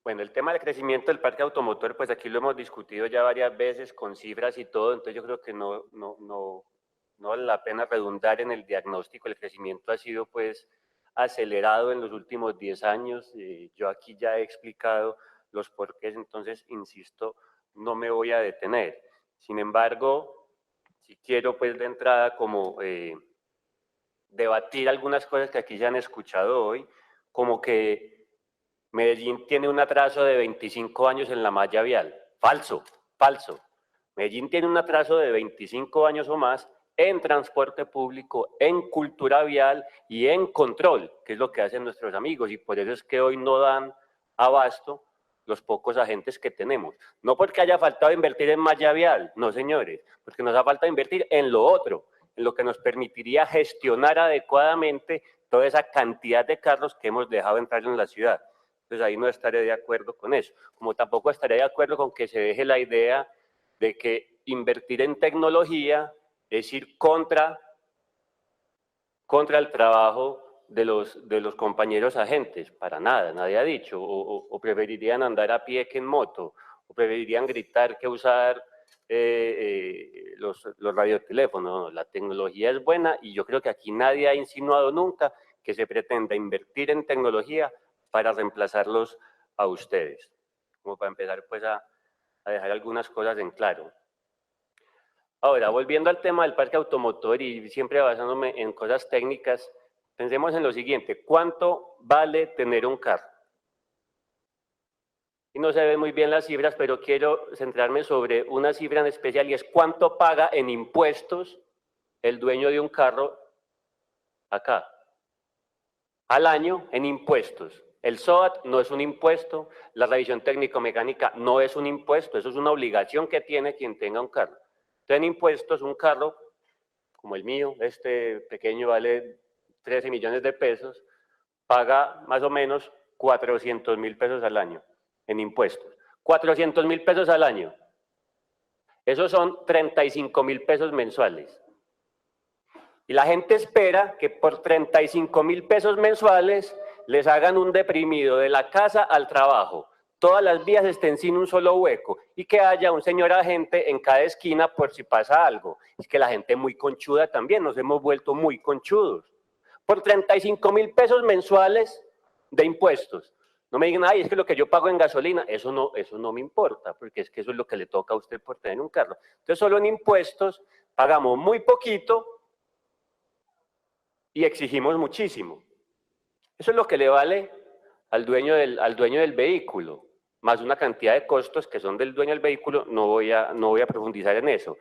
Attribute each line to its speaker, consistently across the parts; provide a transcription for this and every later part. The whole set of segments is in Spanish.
Speaker 1: Bueno, el tema del crecimiento del parque automotor, pues aquí lo hemos discutido ya varias veces con cifras y todo, entonces yo creo que no vale la pena redundar en el diagnóstico. El crecimiento ha sido pues acelerado en los últimos 10 años. Yo aquí ya he explicado los porqués, entonces, insisto, no me voy a detener. Sin embargo, si quiero pues de entrada como debatir algunas cosas que aquí ya han escuchado hoy, como que Medellín tiene un atraso de 25 años en la malla vial. Falso, falso. Medellín tiene un atraso de 25 años o más en transporte público, en cultura vial y en control, que es lo que hacen nuestros amigos, y por eso es que hoy no dan abasto los pocos agentes que tenemos. No porque haya faltado invertir en malla vial, no señores, porque nos ha faltado invertir en lo otro, en lo que nos permitiría gestionar adecuadamente toda esa cantidad de carros que hemos dejado entrar en la ciudad. Entonces ahí no estaré de acuerdo con eso. Como tampoco estaré de acuerdo con que se deje la idea de que invertir en tecnología es ir contra el trabajo de los compañeros agentes. Para nada, nadie ha dicho. O preferirían andar a pie que en moto, o preferirían gritar que usar los radioteléfonos. La tecnología es buena y yo creo que aquí nadie ha insinuado nunca que se pretenda invertir en tecnología para reemplazarlos a ustedes. Como para empezar pues a dejar algunas cosas en claro. Ahora, volviendo al tema del parque automotor y siempre basándome en cosas técnicas, pensemos en lo siguiente: ¿cuánto vale tener un carro? Y no se ven muy bien las cifras, pero quiero centrarme sobre una cifra en especial y es cuánto paga en impuestos el dueño de un carro acá, al año en impuestos. El SOAT no es un impuesto, la revisión técnico-mecánica no es un impuesto, eso es una obligación que tiene quien tenga un carro. Entonces, en impuestos, un carro como el mío, este pequeño vale 13 millones de pesos, paga más o menos 400.000 pesos al año en impuestos. 400.000 pesos al año. Esos son 35.000 pesos mensuales. Y la gente espera que por 35.000 pesos mensuales les hagan un deprimido de la casa al trabajo, todas las vías estén sin un solo hueco y que haya un señor agente en cada esquina por si pasa algo. Es que la gente es muy conchuda también, nos hemos vuelto muy conchudos. Por 35.000 pesos mensuales de impuestos. No me digan, ay, es que lo que yo pago en gasolina, eso no me importa, porque es que eso es lo que le toca a usted por tener un carro. Entonces, solo en impuestos pagamos muy poquito y exigimos muchísimo. Eso es lo que le vale al dueño del vehículo, más una cantidad de costos que son del dueño del vehículo. No voy a profundizar en eso.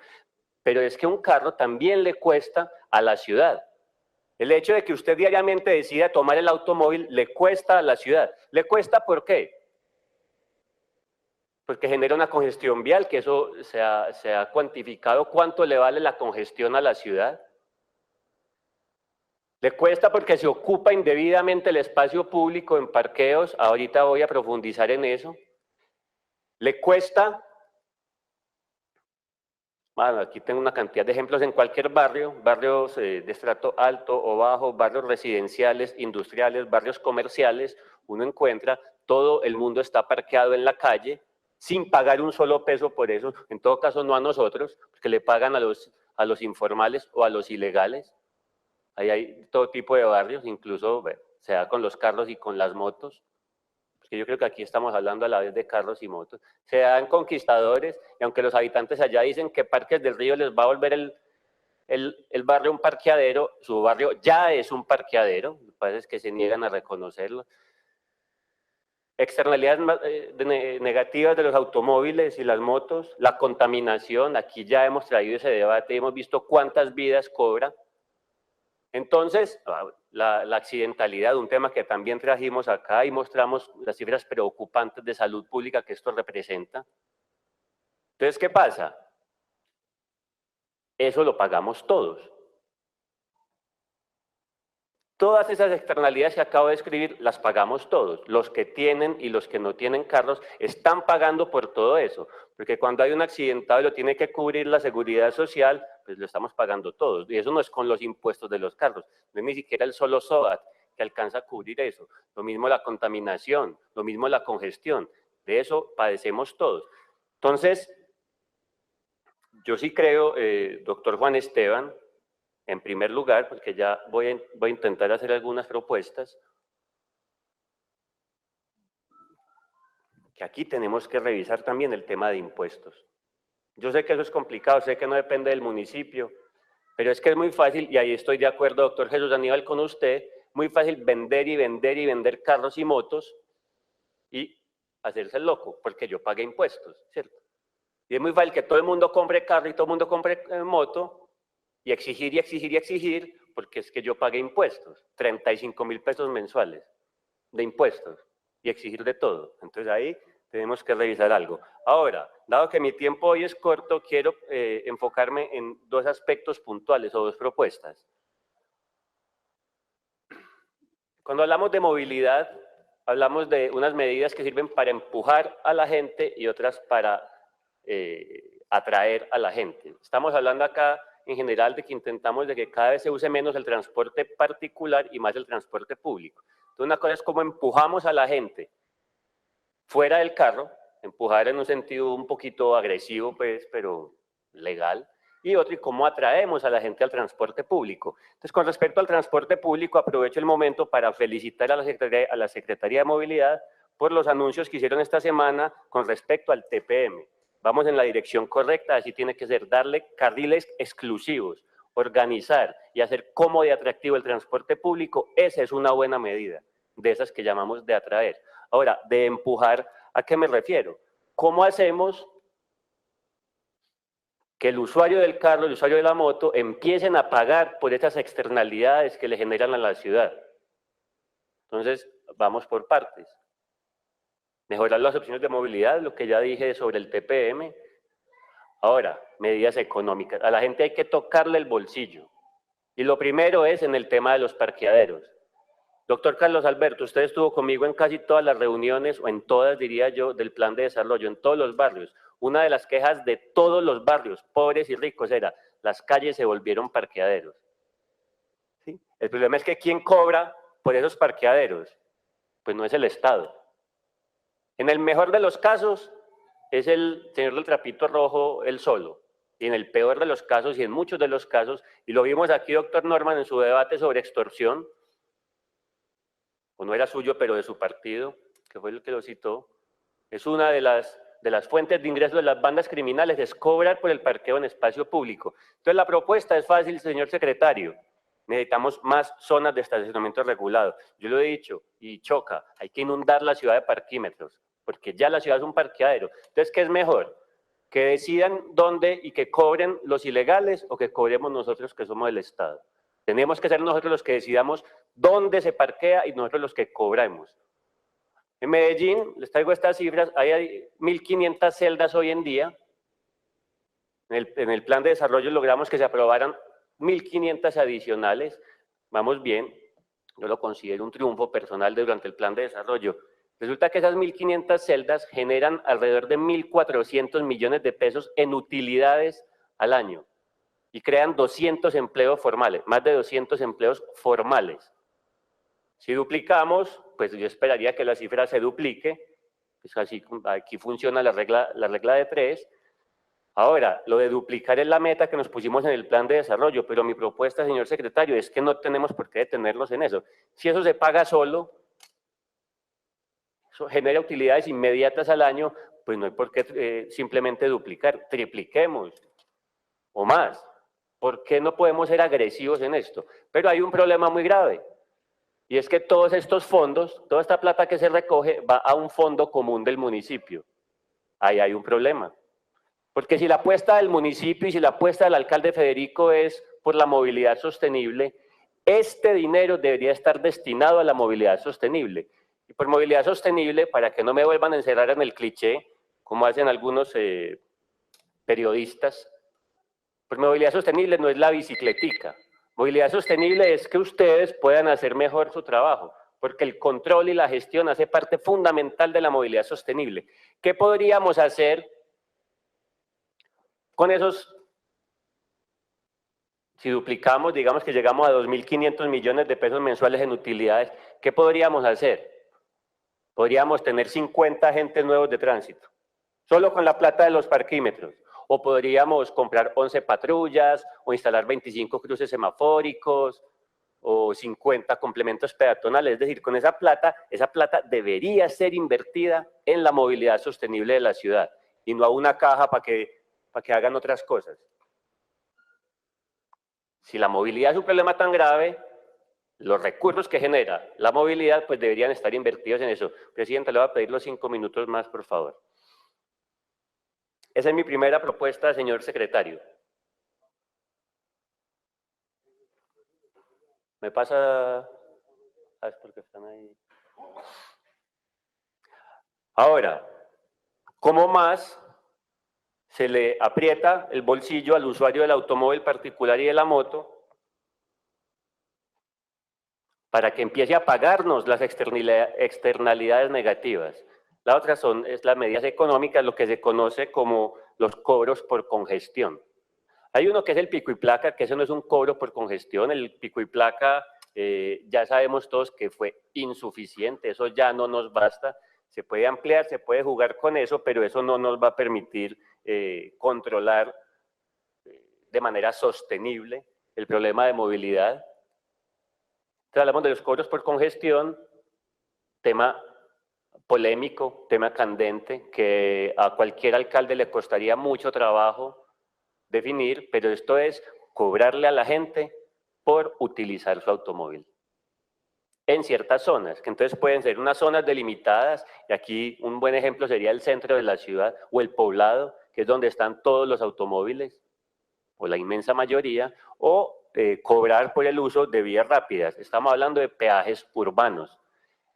Speaker 1: Pero es que un carro también le cuesta a la ciudad. El hecho de que usted diariamente decida tomar el automóvil le cuesta a la ciudad. ¿Le cuesta por qué? Porque genera una congestión vial, que eso se ha cuantificado cuánto le vale la congestión a la ciudad. Le cuesta porque se ocupa indebidamente el espacio público en parqueos, ahorita voy a profundizar en eso. Le cuesta, bueno, aquí tengo una cantidad de ejemplos en cualquier barrio, barrios de estrato alto o bajo, barrios residenciales, industriales, barrios comerciales, uno encuentra, todo el mundo está parqueado en la calle, sin pagar un solo peso por eso, en todo caso no a nosotros, porque le pagan a los informales o a los ilegales. Ahí hay todo tipo de barrios, incluso bueno, se da con los carros y con las motos, porque yo creo que aquí estamos hablando a la vez de carros y motos. Se dan conquistadores, y aunque los habitantes allá dicen que Parques del Río les va a volver el barrio un parqueadero, su barrio ya es un parqueadero, lo que pasa es que se niegan a reconocerlo. Externalidades negativas de los automóviles y las motos, la contaminación, aquí ya hemos traído ese debate y hemos visto cuántas vidas cobra. Entonces, la accidentalidad, un tema que también trajimos acá y mostramos las cifras preocupantes de salud pública que esto representa. Entonces, ¿qué pasa? Eso lo pagamos todos. Todas esas externalidades que acabo de escribir las pagamos todos. Los que tienen y los que no tienen carros están pagando por todo eso. Porque cuando hay un accidentado y lo tiene que cubrir la seguridad social, pues lo estamos pagando todos. Y eso no es con los impuestos de los carros, no es ni siquiera el solo SOAT, que alcanza a cubrir eso. Lo mismo la contaminación, lo mismo la congestión. De eso padecemos todos. Entonces, yo sí creo, doctor Juan Esteban, en primer lugar, porque ya voy a intentar hacer algunas propuestas, que aquí tenemos que revisar también el tema de impuestos. Yo sé que eso es complicado, sé que no depende del municipio, pero es que es muy fácil, y ahí estoy de acuerdo, doctor Jesús Aníbal, con usted, muy fácil vender y vender y vender carros y motos y hacerse el loco, porque yo pagué impuestos, ¿cierto? Y es muy fácil que todo el mundo compre carro y todo el mundo compre moto y exigir y exigir y exigir, porque es que yo pagué impuestos, 35.000 pesos mensuales de impuestos y exigir de todo. Entonces ahí tenemos que revisar algo. Ahora, dado que mi tiempo hoy es corto, quiero enfocarme en dos aspectos puntuales o dos propuestas. Cuando hablamos de movilidad, hablamos de unas medidas que sirven para empujar a la gente y otras para atraer a la gente. Estamos hablando acá en general de que intentamos de que cada vez se use menos el transporte particular y más el transporte público. Entonces una cosa es cómo empujamos a la gente fuera del carro, empujar en un sentido un poquito agresivo, pues, pero legal, y otro, y cómo atraemos a la gente al transporte público. Entonces, con respecto al transporte público, aprovecho el momento para felicitar a la Secretaría de Movilidad por los anuncios que hicieron esta semana con respecto al TPM. Vamos en la dirección correcta, así tiene que ser, darle carriles exclusivos, organizar y hacer cómodo y atractivo el transporte público, esa es una buena medida, de esas que llamamos de atraer. Ahora, de empujar, ¿a qué me refiero? ¿Cómo hacemos que el usuario del carro, el usuario de la moto, empiecen a pagar por esas externalidades que le generan a la ciudad? Entonces, vamos por partes. Mejorar las opciones de movilidad, lo que ya dije sobre el TPM. Ahora, medidas económicas. A la gente hay que tocarle el bolsillo. Y lo primero es en el tema de los parqueaderos. Doctor Carlos Alberto, usted estuvo conmigo en casi todas las reuniones, o en todas, diría yo, del plan de desarrollo, en todos los barrios. Una de las quejas de todos los barrios, pobres y ricos, era: las calles se volvieron parqueaderos. ¿Sí? El problema es que ¿quién cobra por esos parqueaderos? Pues no es el Estado. En el mejor de los casos, es el señor del trapito rojo él solo. Y en el peor de los casos, y en muchos de los casos, y lo vimos aquí, doctor Norman, en su debate sobre extorsión, o no era suyo, pero de su partido, que fue el que lo citó, es una de las fuentes de ingresos de las bandas criminales, es cobrar por el parqueo en espacio público. Entonces la propuesta es fácil, señor secretario, necesitamos más zonas de estacionamiento regulado. Yo lo he dicho, y choca, hay que inundar la ciudad de parquímetros, porque ya la ciudad es un parqueadero. Entonces, ¿qué es mejor? ¿Que decidan dónde y que cobren los ilegales o que cobremos nosotros que somos el Estado? Tenemos que ser nosotros los que decidamos dónde se parquea y nosotros los que cobramos. En Medellín, les traigo estas cifras, hay 1.500 celdas hoy en día. En el plan de desarrollo logramos que se aprobaran 1.500 adicionales. Vamos bien, yo lo considero un triunfo personal durante el plan de desarrollo. Resulta que esas 1.500 celdas generan alrededor de 1.400 millones de pesos en utilidades al año y crean 200 empleos formales, más de 200 empleos formales. Si duplicamos, pues yo esperaría que la cifra se duplique, pues así, aquí funciona la regla de 3. Ahora, lo de duplicar es la meta que nos pusimos en el plan de desarrollo, pero mi propuesta, señor secretario, es que no tenemos por qué detenernos en eso. Si eso se paga solo, eso genera utilidades inmediatas al año, pues no hay por qué simplemente duplicar, tripliquemos o más. ¿Por qué no podemos ser agresivos en esto? Pero hay un problema muy grave, y es que todos estos fondos, toda esta plata que se recoge va a un fondo común del municipio. Ahí hay un problema. Porque si la apuesta del municipio y si la apuesta del alcalde Federico es por la movilidad sostenible, este dinero debería estar destinado a la movilidad sostenible. Y por movilidad sostenible, para que no me vuelvan a encerrar en el cliché, como hacen algunos periodistas, pues movilidad sostenible no es la bicicletica. Movilidad sostenible es que ustedes puedan hacer mejor su trabajo, porque el control y la gestión hace parte fundamental de la movilidad sostenible. ¿Qué podríamos hacer con esos Si duplicamos, digamos que llegamos a 2.500 millones de pesos mensuales en utilidades, ¿qué podríamos hacer? Podríamos tener 50 agentes nuevos de tránsito, solo con la plata de los parquímetros. O podríamos comprar 11 patrullas, o instalar 25 cruces semafóricos, o 50 complementos peatonales. Es decir, con esa plata debería ser invertida en la movilidad sostenible de la ciudad, y no a una caja para que hagan otras cosas. Si la movilidad es un problema tan grave, los recursos que genera la movilidad pues deberían estar invertidos en eso. Presidenta, le voy a pedir los 5 minutos más, por favor. Esa es mi primera propuesta, señor secretario. ¿Me pasa? Ah, es porque están ahí. Ahora, ¿cómo más se le aprieta el bolsillo al usuario del automóvil particular y de la moto para que empiece a pagarnos las externalidades negativas? La otra es las medidas económicas, lo que se conoce como los cobros por congestión. Hay uno que es el pico y placa, que eso no es un cobro por congestión. El pico y placa ya sabemos todos que fue insuficiente, eso ya no nos basta. Se puede ampliar, se puede jugar con eso, pero eso no nos va a permitir controlar de manera sostenible el problema de movilidad. Entonces hablamos de los cobros por congestión, tema polémico, tema candente, que a cualquier alcalde le costaría mucho trabajo definir, pero esto es cobrarle a la gente por utilizar su automóvil en ciertas zonas, que entonces pueden ser unas zonas delimitadas, y aquí un buen ejemplo sería el centro de la ciudad o el poblado, que es donde están todos los automóviles, o la inmensa mayoría, o cobrar por el uso de vías rápidas. Estamos hablando de peajes urbanos.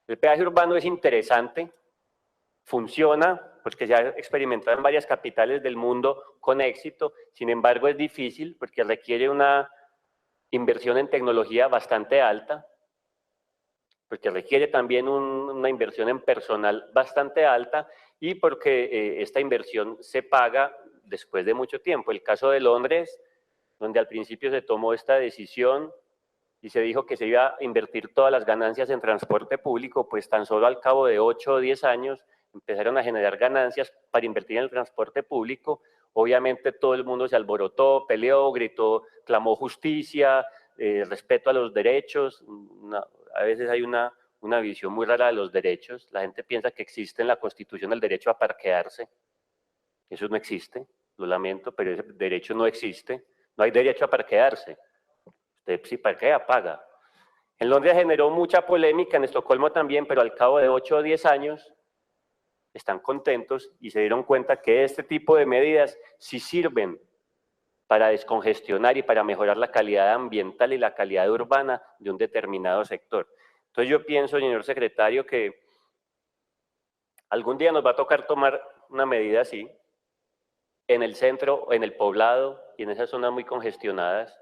Speaker 1: El peaje urbano es interesante, funciona, porque se ha experimentado en varias capitales del mundo con éxito, sin embargo es difícil porque requiere una inversión en tecnología bastante alta, porque requiere también una inversión en personal bastante alta, y porque esta inversión se paga después de mucho tiempo. El caso de Londres, donde al principio se tomó esta decisión y se dijo que se iba a invertir todas las ganancias en transporte público, pues tan solo al cabo de 8 o 10 años empezaron a generar ganancias para invertir en el transporte público. Obviamente todo el mundo se alborotó, peleó, gritó, clamó justicia, respeto a los derechos. A veces hay una visión muy rara de los derechos. La gente piensa que existe en la Constitución el derecho a parquearse. Eso no existe, lo lamento, pero ese derecho no existe. No hay derecho a parquearse. Usted si parquea, paga. En Londres generó mucha polémica, en Estocolmo también, pero al cabo de 8 o 10 años están contentos y se dieron cuenta que este tipo de medidas sí sirven para descongestionar y para mejorar la calidad ambiental y la calidad urbana de un determinado sector. Entonces yo pienso, señor secretario, que algún día nos va a tocar tomar una medida así, en el centro, en el poblado y en esas zonas muy congestionadas.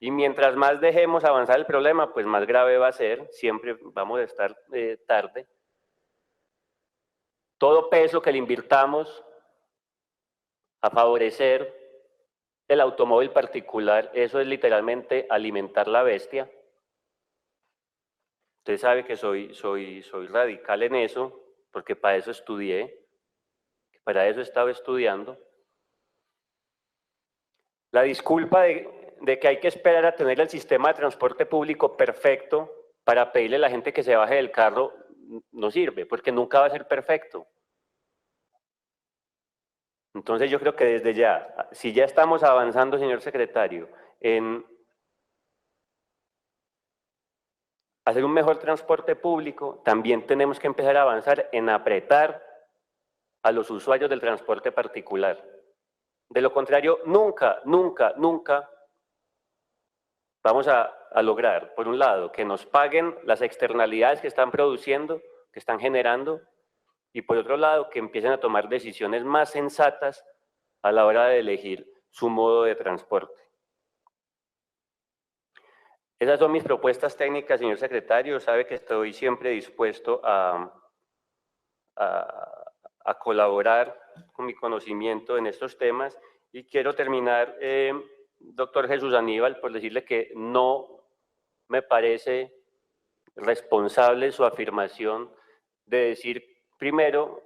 Speaker 1: Y mientras más dejemos avanzar el problema, pues más grave va a ser, siempre vamos a estar tarde. Todo peso que le invirtamos a favorecer el automóvil particular, eso es literalmente alimentar la bestia. Usted sabe que soy radical en eso, porque para eso estudié, para eso estaba estudiando. La disculpa de que hay que esperar a tener el sistema de transporte público perfecto para pedirle a la gente que se baje del carro no sirve, porque nunca va a ser perfecto. Entonces yo creo que desde ya, si ya estamos avanzando, señor secretario, en hacer un mejor transporte público, también tenemos que empezar a avanzar en apretar a los usuarios del transporte particular. De lo contrario, nunca vamos a lograr, por un lado, que nos paguen las externalidades que están produciendo, que están generando, y por otro lado, que empiecen a tomar decisiones más sensatas a la hora de elegir su modo de transporte. Esas son mis propuestas técnicas, señor secretario. Sabe que estoy siempre dispuesto a colaborar con mi conocimiento en estos temas, y quiero terminar doctor Jesús Aníbal, por decirle que no me parece responsable su afirmación de decir, primero,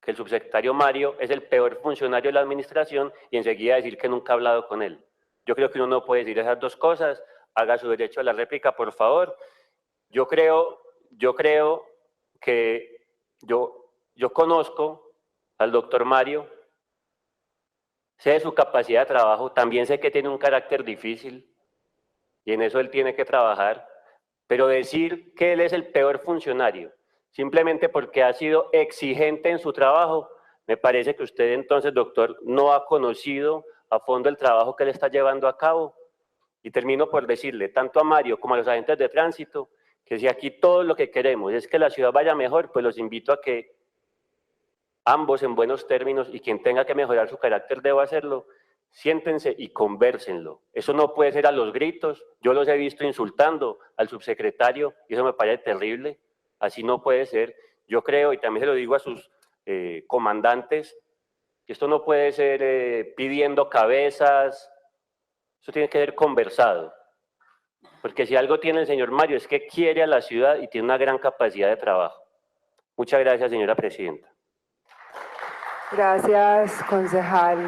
Speaker 1: que el subsecretario Mario es el peor funcionario de la administración y enseguida decir que nunca ha hablado con él. Yo creo que uno no puede decir esas dos cosas. Haga su derecho a la réplica, por favor. Yo creo que yo conozco al doctor Mario, sé de su capacidad de trabajo, también sé que tiene un carácter difícil y en eso él tiene que trabajar, pero decir que él es el peor funcionario simplemente porque ha sido exigente en su trabajo, me parece que usted entonces, doctor, no ha conocido a fondo el trabajo que él está llevando a cabo. Y termino por decirle, tanto a Mario como a los agentes de tránsito, que si aquí todo lo que queremos es que la ciudad vaya mejor, pues los invito a que ambos en buenos términos, y quien tenga que mejorar su carácter deba hacerlo, siéntense y convérsenlo. Eso no puede ser a los gritos. Yo los he visto insultando al subsecretario y eso me parece terrible. Así no puede ser. Yo creo, y también se lo digo a sus comandantes, que esto no puede ser pidiendo cabezas. Eso tiene que ser conversado. Porque si algo tiene el señor Mario es que quiere a la ciudad y tiene una gran capacidad de trabajo. Muchas gracias, señora presidenta.
Speaker 2: Gracias, concejal.